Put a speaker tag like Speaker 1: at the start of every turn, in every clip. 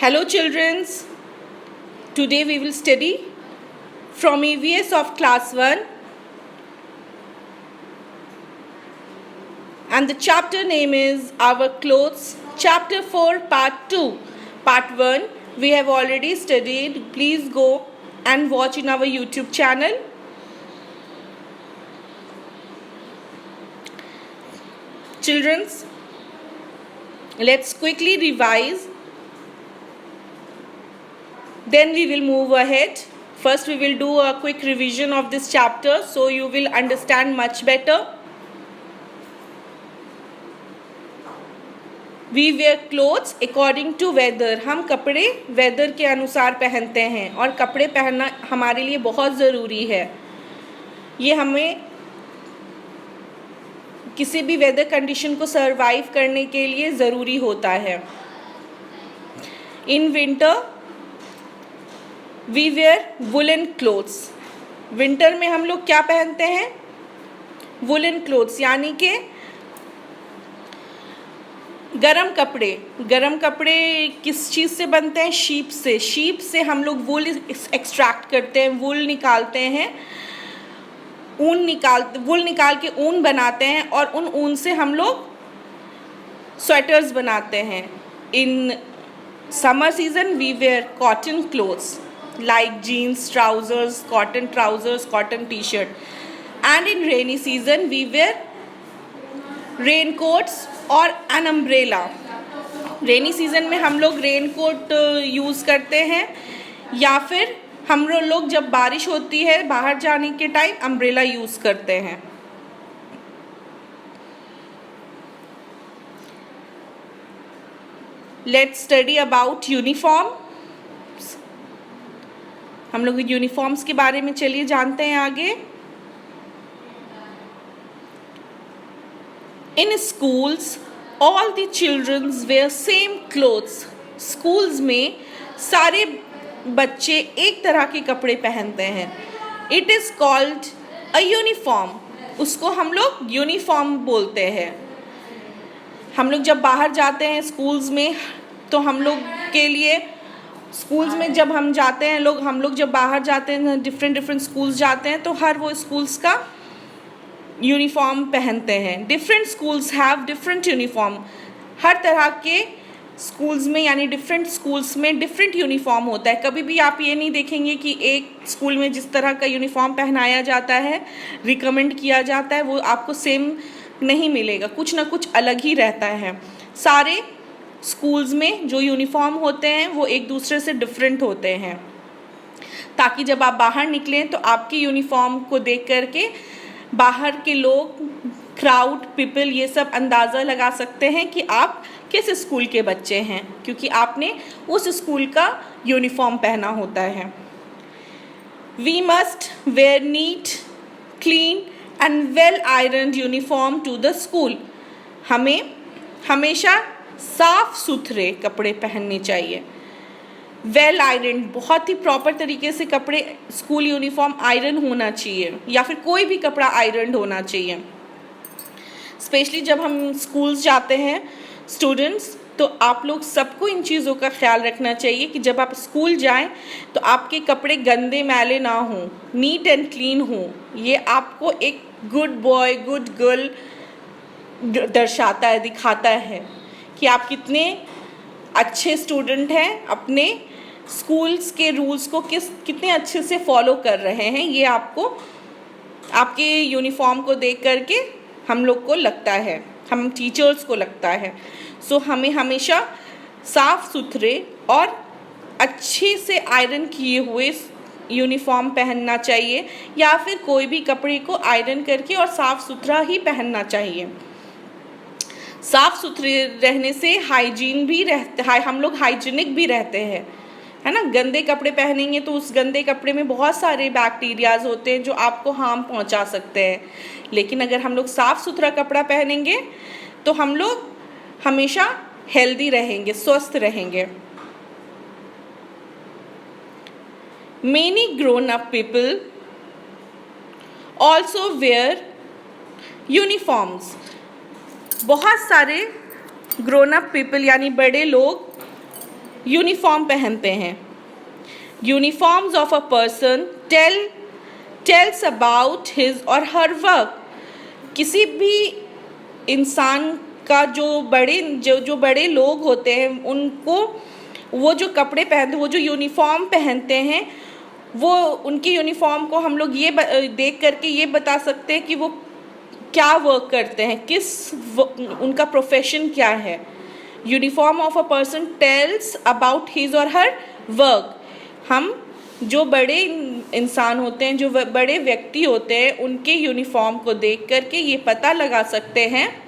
Speaker 1: Hello children, today we will study from EVS of class 1 and the chapter name is Our Clothes, chapter 4 part 2. Part 1 we have already studied. Please go and watch in our YouTube channel. Children, let's quickly revise. Then we will move ahead. First we will do a quick revision of this chapter so you will understand much better. We wear clothes according to weather. हम कपड़े weather के अनुसार पहनते हैं और कपड़े पहनना हमारे लिए बहुत ज़रूरी है. ये हमें किसी भी वेदर कंडीशन को सर्वाइव करने के लिए ज़रूरी होता है. In winter we wear woollen clothes. Winter में हम लोग क्या पहनते हैं? वुलन क्लोथ्स, यानी कि गरम कपड़े. गरम कपड़े किस चीज़ से बनते हैं? शीप से. शीप से हम लोग वुल एक्सट्रैक्ट करते हैं, वुल निकालते हैं, वुल निकाल के ऊन बनाते हैं और उन ऊन से हम लोग स्वेटर्स बनाते हैं. In summer season we wear cotton clothes like jeans, trousers, cotton t-shirt. And in rainy season we wear raincoats or an umbrella. Rainy season में हम लोग रेनकोट यूज़ करते हैं या फिर हम लोग जब बारिश होती है बाहर जाने के टाइम अम्ब्रेला यूज़ करते हैं. Let's study about uniform. हम लोग यूनिफॉर्म्स के बारे में चलिए जानते हैं आगे. In schools all the childrens wear same clothes. Schools में सारे बच्चे एक तरह के कपड़े पहनते हैं. It is called a uniform. उसको हम लोग यूनिफॉर्म बोलते हैं. हम लोग जब बाहर जाते हैं स्कूल्स में तो हम लोग के लिए स्कूल्स में जब हम जाते हैं हम लोग जब बाहर जाते हैं डिफरेंट स्कूल्स जाते हैं तो हर वो स्कूल्स का यूनिफॉर्म पहनते हैं. Different schools have different uniform. हर तरह के स्कूल्स में यानी डिफरेंट स्कूल्स में डिफरेंट यूनिफॉर्म होता है. कभी भी आप ये नहीं देखेंगे कि एक स्कूल में जिस तरह का यूनिफॉर्म पहनाया जाता है रिकमेंड किया जाता है वो आपको सेम नहीं मिलेगा. कुछ ना कुछ अलग ही रहता है. सारे स्कूल्स में जो यूनिफॉर्म होते हैं वो एक दूसरे से डिफरेंट होते हैं ताकि जब आप बाहर निकलें तो आपकी यूनिफॉर्म को देख करके बाहर के लोग, क्राउड, पीपल ये सब अंदाज़ा लगा सकते हैं कि आप किस स्कूल के बच्चे हैं क्योंकि आपने उस स्कूल का यूनिफॉर्म पहना होता है. We must wear neat, clean and well ironed uniform to the school. हमें हमेशा साफ सुथरे कपड़े पहनने चाहिए. वेल आयरन, बहुत ही प्रॉपर तरीके से कपड़े, स्कूल यूनिफॉर्म आयरन होना चाहिए या फिर कोई भी कपड़ा आयरन होना चाहिए. स्पेशली जब हम स्कूल्स जाते हैं स्टूडेंट्स तो आप लोग सबको इन चीज़ों का ख्याल रखना चाहिए कि जब आप स्कूल जाएं तो आपके कपड़े गंदे मैले ना हों, नीट एंड क्लीन हों. ये आपको एक गुड बॉय, गुड गर्ल दर्शाता है, दिखाता है कि आप कितने अच्छे स्टूडेंट हैं, अपने स्कूल्स के रूल्स को कितने अच्छे से फॉलो कर रहे हैं. ये आपको आपके यूनिफॉर्म को देख करके हम लोग को लगता है, हम टीचर्स को लगता है. सो हमें हमेशा साफ़ सुथरे और अच्छे से आयरन किए हुए यूनिफॉर्म पहनना चाहिए या फिर कोई भी कपड़े को आयरन करके और साफ़ सुथरा ही पहनना चाहिए. साफ़ सुथरे रहने से हाइजीन भी रहते, हम लोग हाइजीनिक भी रहते हैं, है ना. गंदे कपड़े पहनेंगे तो उस गंदे कपड़े में बहुत सारे बैक्टीरियाज होते हैं जो आपको हार्म पहुंचा सकते हैं. लेकिन अगर हम लोग साफ़ सुथरा कपड़ा पहनेंगे तो हम लोग हमेशा हेल्दी रहेंगे, स्वस्थ रहेंगे. Many grown up people also wear uniforms. बहुत सारे ग्रोन अप पीपल यानी बड़े लोग यूनिफॉर्म पहनते हैं। Uniforms of a person tells about his और हर वर्क। किसी भी इंसान का जो बड़े लोग होते हैं, उनको वो जो कपड़े पहनते, वो जो यूनिफॉर्म पहनते हैं, वो उनकी यूनिफॉर्म को हम लोग ये देख करके ये बता सकते हैं कि वो क्या वर्क करते हैं, उनका प्रोफेशन क्या है। Uniform of a person tells about his और हर वर्क। हम जो बड़े इंसान होते हैं, जो बड़े व्यक्ति होते हैं, उनके यूनिफॉर्म को देख करके ये पता लगा सकते हैं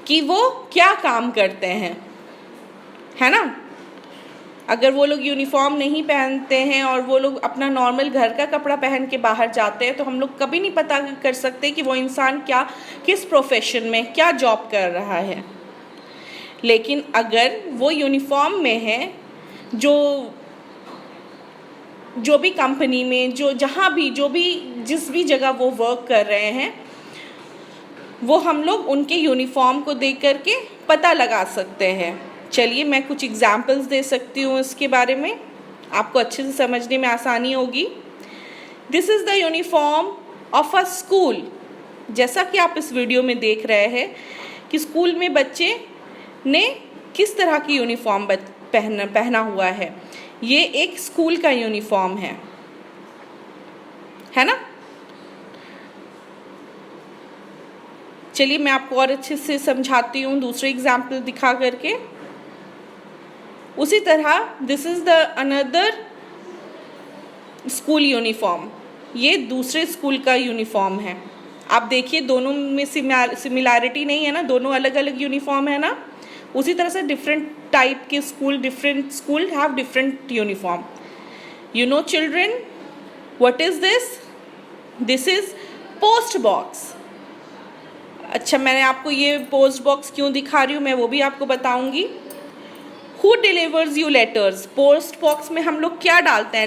Speaker 1: कि वो क्या काम करते हैं, है ना। अगर वो लोग यूनिफॉर्म नहीं पहनते हैं और वो लोग अपना नॉर्मल घर का कपड़ा पहन के बाहर जाते हैं, तो हम लोग कभी नहीं पता कर सकते कि वो इंसान किस प्रोफेशन में क्या जॉब कर रहा है। लेकिन अगर वो यूनिफॉर्म में है, जो भी कंपनी में, जिस भी जगह वो वर्क कर रहे हैं, वो हम लोग उनके यूनिफॉर्म को देख करके पता लगा सकते हैं। चलिए मैं कुछ एग्जाम्पल्स दे सकती हूँ इसके बारे में, आपको अच्छे से समझने में आसानी होगी। This is the uniform of a school. जैसा कि आप इस वीडियो में देख रहे हैं कि स्कूल में बच्चे ने किस तरह की यूनिफॉर्म पहना हुआ है। ये एक स्कूल का यूनिफॉर्म है ना। चलिए मैं आपको और अच्छे से समझाती हूँ दूसरे एग्जाम्पल दिखा करके। उसी तरह this is the another school uniform. ये दूसरे स्कूल का यूनिफॉर्म है। आप देखिए दोनों में सिमिलैरिटी नहीं है ना, दोनों अलग अलग यूनिफॉर्म है ना। उसी तरह से different school have different uniform. You know children, what is this? This is post box. अच्छा, मैंने आपको ये पोस्ट बॉक्स क्यों दिखा रही हूँ, मैं वो भी आपको बताऊँगी। Who delivers you letters? Post box में हम लोग क्या डालते हैं?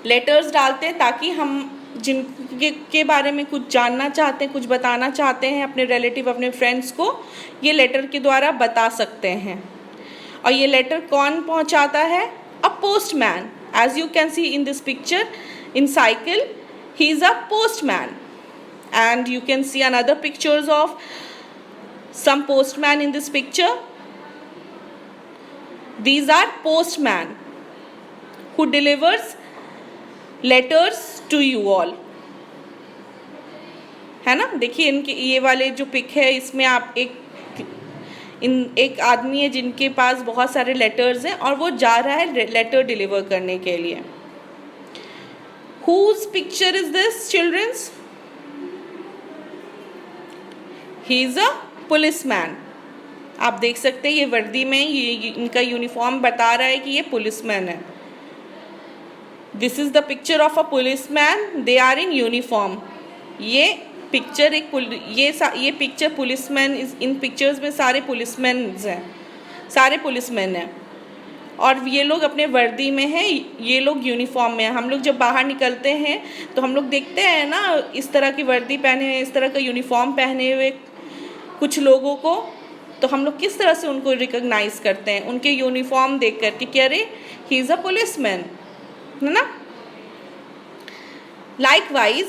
Speaker 1: लेटर्स डालते हैं ताकि हम जिनके बारे में कुछ जानना चाहते हैं, कुछ बताना चाहते हैं अपने रिलेटिव, अपने फ्रेंड्स को, ये लेटर के द्वारा बता सकते हैं। और ये लेटर कौन पहुंचाता है? A postman. As you can see in this picture in cycle, he is a postman. And you can see another pictures of some postman in this picture. These are postman who delivers letters to you all, है ना। देखिए इनके ये वाले जो pick है, इसमें आप एक आदमी है जिनके पास बहुत सारे लेटर्स हैं और वो जा रहा है लेटर डिलीवर करने के लिए। Whose picture is this, childrens? He is a policeman. आप देख सकते हैं ये वर्दी में, ये इनका यूनिफॉर्म बता रहा है कि ये पुलिसमैन है। This is the picture of a policeman, they are in uniform. ये पिक्चर ये पिक्चर पुलिसमैन, इन पिक्चर्स में सारे पुलिसमैन हैं और ये लोग अपने वर्दी में हैं, ये लोग यूनिफॉर्म में हैं। हम लोग जब बाहर निकलते हैं तो हम लोग देखते हैं ना, इस तरह की वर्दी पहने हुए, इस तरह का यूनिफॉर्म पहने हुए कुछ लोगों को, तो हम लोग किस तरह से उनको रिकॉग्नाइज करते हैं? उनके यूनिफॉर्म देख करके कि अरे ही इज़ अ पुलिसमैन, है ना। Likewise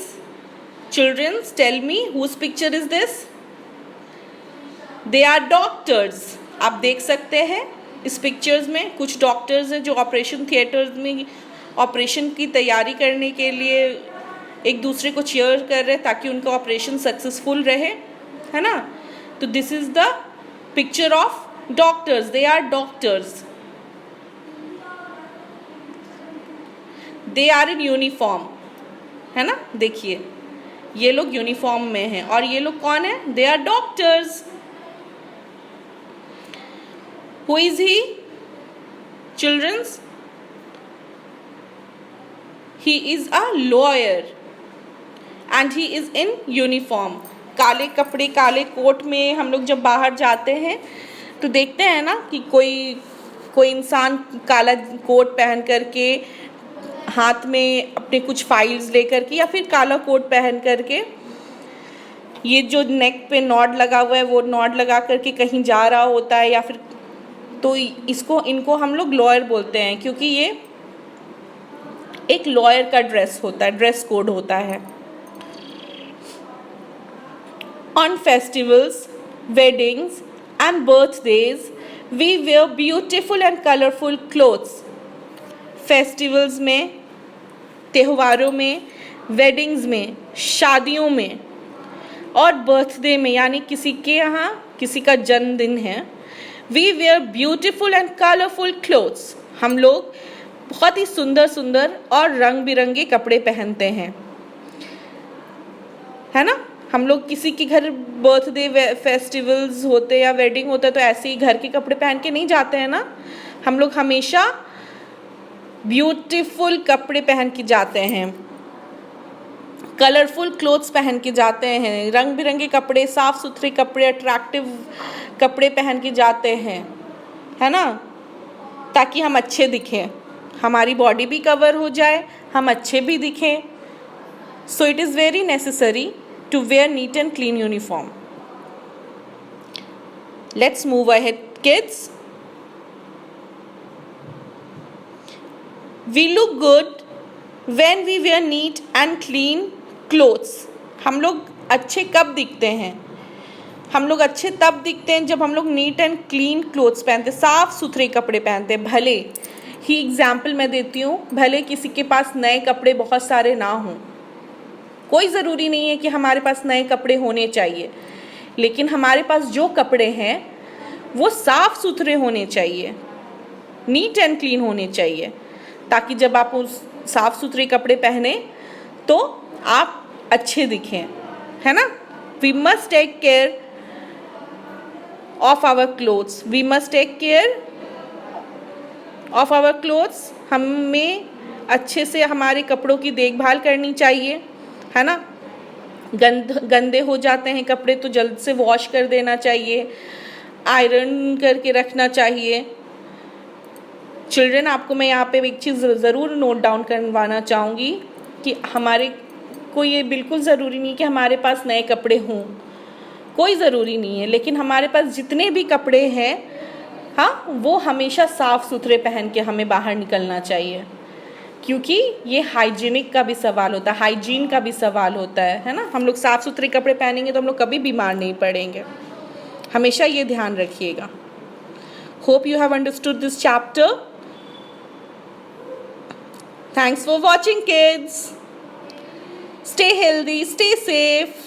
Speaker 1: childrens, tell me whose picture is this? They are doctors. आप देख सकते हैं इस पिक्चर्स में कुछ डॉक्टर्स हैं जो ऑपरेशन थिएटर्स में ऑपरेशन की तैयारी करने के लिए एक दूसरे को चीयर कर रहे हैं ताकि उनका ऑपरेशन सक्सेसफुल रहे, है ना। तो this is the picture of doctors, they are doctors, they are in uniform, है ना। देखिए ये लोग यूनिफॉर्म में हैं और ये लोग कौन है? They are doctors. Who is he, childrens? He is a lawyer and he is in uniform. काले कपड़े, काले कोट में हम लोग जब बाहर जाते हैं तो देखते हैं ना कि कोई इंसान काला कोट पहन करके, हाथ में अपने कुछ फाइल्स लेकर के, या फिर काला कोट पहन करके, ये जो नेक पे नॉड लगा हुआ है वो नॉड लगा करके कहीं जा रहा होता है, या फिर तो इसको इनको हम लोग लॉयर बोलते हैं, क्योंकि ये एक लॉयर का ड्रेस होता है, ड्रेस कोड होता है। On festivals, weddings and birthdays, we wear beautiful and colorful clothes. Festivals में, त्योहारों में, वेडिंग्स में, शादियों में और बर्थडे में, यानी किसी के यहाँ किसी का जन्मदिन है, we wear beautiful and colourful clothes. हम लोग बहुत ही सुंदर सुंदर और रंग बिरंगे कपड़े पहनते हैं, है ना। हम लोग किसी के घर बर्थडे फेस्टिवल्स होते या वेडिंग होता है तो ऐसे ही घर के कपड़े पहन के नहीं जाते हैं ना। हम लोग हमेशा ब्यूटीफुल कपड़े पहन के जाते हैं, कलरफुल क्लोथ्स पहन के जाते हैं, रंग बिरंगे कपड़े, साफ सुथरे कपड़े, अट्रैक्टिव कपड़े पहन के जाते हैं, है ना, ताकि हम अच्छे दिखें, हमारी बॉडी भी कवर हो जाए, हम अच्छे भी दिखें। So it is very necessary to wear neat and clean uniform. Let's move ahead, kids. We look good when we wear neat and clean clothes. हम लोग अच्छे कब दिखते हैं? हम लोग अच्छे तब दिखते हैं जब हम लोग नीट एंड क्लीन क्लोथ्स पहनते, साफ सुथरे कपड़े पहनते। भले ही एग्जाम्पल मैं देती हूँ, भले किसी के पास नए कपड़े बहुत सारे ना हों, कोई ज़रूरी नहीं है कि हमारे पास नए कपड़े होने चाहिए, लेकिन हमारे पास जो कपड़े हैं वो साफ़ सुथरे होने चाहिए, नीट एंड क्लीन होने चाहिए, ताकि जब आप उस साफ़ सुथरे कपड़े पहने तो आप अच्छे दिखें, है ना। We must take care of our clothes, we must take care of our clothes. हमें अच्छे से हमारे कपड़ों की देखभाल करनी चाहिए, है ना। गंदे हो जाते हैं कपड़े तो जल्द से वॉश कर देना चाहिए, आयरन करके रखना चाहिए। चिल्ड्रन, आपको मैं यहाँ पे एक चीज़ ज़रूर नोट डाउन करवाना चाहूँगी कि हमारे को ये बिल्कुल ज़रूरी नहीं कि हमारे पास नए कपड़े हों, कोई ज़रूरी नहीं है, लेकिन हमारे पास जितने भी कपड़े हैं, हाँ, वो हमेशा साफ़ सुथरे पहन के हमें बाहर निकलना चाहिए, क्योंकि ये हाइजीनिक का भी सवाल होता है, हाइजीन का भी सवाल होता है ना। हम लोग साफ़ सुथरे कपड़े पहनेंगे तो हम लोग कभी बीमार नहीं पड़ेंगे, हमेशा ये ध्यान रखिएगा। Hope you have understood this chapter. Thanks for watching kids. Stay healthy, stay safe.